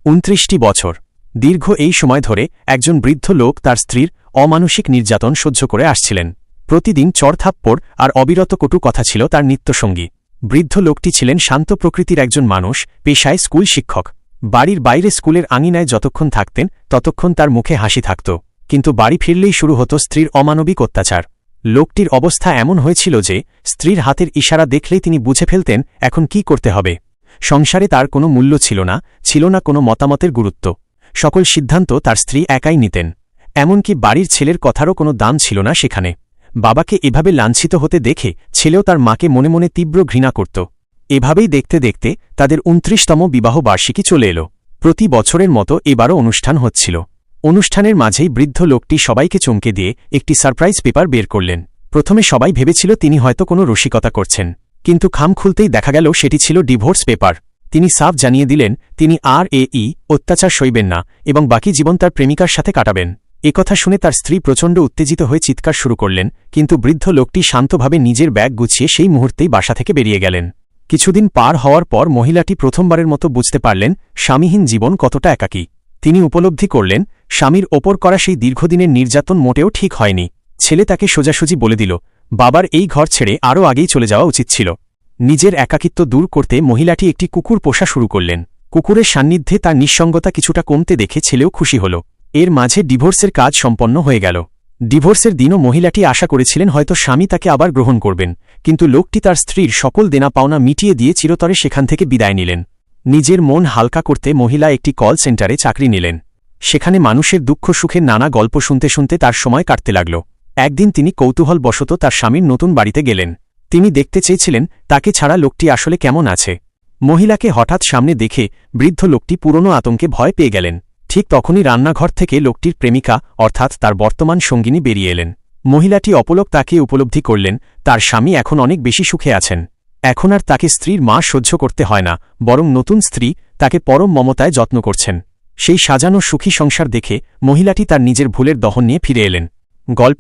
29টি বছর দীর্ঘ এই সময় ধরে একজন বৃদ্ধ লোক তার স্ত্রীর অমানসিক নির্যাতন সহ্য করে আসছিলেন। প্রতিদিন চড়থাপ্পড় আর অবিরত কটু কথা ছিল তার নিত্যসঙ্গী। বৃদ্ধ লোকটি ছিলেন শান্ত প্রকৃতির একজন মানুষ, পেশায় স্কুল শিক্ষক। বাড়ির বাইরে স্কুলের আঙিনায় যতক্ষণ থাকতেন ততক্ষণ তার মুখে হাসি থাকত, কিন্তু বাড়ি ফিরলেই শুরু হতো স্ত্রীর অমানবিক অত্যাচার। লোকটির অবস্থা এমন হয়েছিল যে স্ত্রীর হাতের ইশারা দেখলেই তিনি বুঝে ফেলতেন এখন কি করতে হবে। সংসারে তার কোনো মূল্য ছিল না কোনো মতামতের গুরুত্ব। সকল সিদ্ধান্ত তার স্ত্রী একাই নিতেন। এমনকি বাড়ির ছেলের কথারও কোনো দাম ছিল না সেখানে। বাবাকে এভাবে লাঞ্ছিত হতে দেখে ছেলেও তার মাকে মনে মনে তীব্র ঘৃণা করত। এভাবেই দেখতে দেখতে তাদের 29তম বিবাহ বার্ষিকী চলে এল। প্রতি বছরের মতো এবারও অনুষ্ঠান হচ্ছিল। অনুষ্ঠানের মাঝেই বৃদ্ধ লোকটি সবাইকে চমকে দিয়ে একটি সারপ্রাইজ পেপার বের করলেন। প্রথমে সবাই ভেবেছিল তিনি হয়তো কোনো রসিকতা করছেন, কিন্তু খাম খুলতেই দেখা গেল সেটি ছিল ডিভোর্স পেপার। তিনি সাফ জানিয়ে দিলেন তিনি আর অত্যাচার সইবেন না এবং বাকি জীবন তার প্রেমিকার সাথে কাটাবেন। একথা শুনে তার স্ত্রী প্রচণ্ড উত্তেজিত হয়ে চিৎকার শুরু করলেন, কিন্তু বৃদ্ধ লোকটি শান্তভাবে নিজের ব্যাগ গুছিয়ে সেই মুহূর্তেই বাসা থেকে বেরিয়ে গেলেন। কিছুদিন পার হওয়ার পর মহিলাটি প্রথমবারের মতো বুঝতে পারলেন স্বামীহীন জীবন কতটা একাকী। তিনি উপলব্ধি করলেন স্বামীর ওপর করা সেই দীর্ঘদিনের নির্যাতন মোটেও ঠিক হয়নি। ছেলে তাকে সোজাসুজি বলে দিল বাবার এই ঘর ছেড়ে আরও আগেই চলে যাওয়া উচিত ছিল। নিজের একাকিত্ব দূর করতে মহিলাটি একটি কুকুর পোষা শুরু করলেন। কুকুরের সান্নিধ্যে তার নিঃসঙ্গতা কিছুটা কমতে দেখে ছেলেও খুশি হল। এর মাঝে ডিভোর্সের কাজ সম্পন্ন হয়ে গেল। ডিভোর্সের দিনও মহিলাটি আশা করেছিলেন হয়তো স্বামী তাকে আবার গ্রহণ করবেন, কিন্তু লোকটি তার স্ত্রীর সকল দেনা পাওনা মিটিয়ে দিয়ে চিরতরে সেখান থেকে বিদায় নিলেন। নিজের মন হালকা করতে মহিলা একটি কল সেন্টারে চাকরি নিলেন। সেখানে মানুষের দুঃখ সুখের নানা গল্প শুনতে শুনতে তার সময় কাটতে লাগল। একদিন তিনি কৌতূহলবশত তার স্বামীর নতুন বাড়িতে গেলেন। তিনি দেখতে চেয়েছিলেন তাকে ছাড়া লোকটি আসলে কেমন আছে। মহিলাকে হঠাৎ সামনে দেখে বৃদ্ধ লোকটি পুরনো আতঙ্কে ভয় পেয়ে গেলেন। ঠিক তখনই রান্নাঘর থেকে লোকটির প্রেমিকা অর্থাৎ তার বর্তমান সঙ্গিনী বেরিয়ে এলেন। মহিলাটি অপলক তাকিয়ে উপলব্ধি করলেন তার স্বামী এখন অনেক বেশি সুখে আছেন। এখন আর তাকে স্ত্রীর মা সহ্য করতে হয় না, বরং নতুন স্ত্রী তাকে পরম মমতায় যত্ন করছেন। সেই সাজানো সুখী সংসার দেখে মহিলাটি তার নিজের ভুলের দহন নিয়ে ফিরে এলেন। গল্প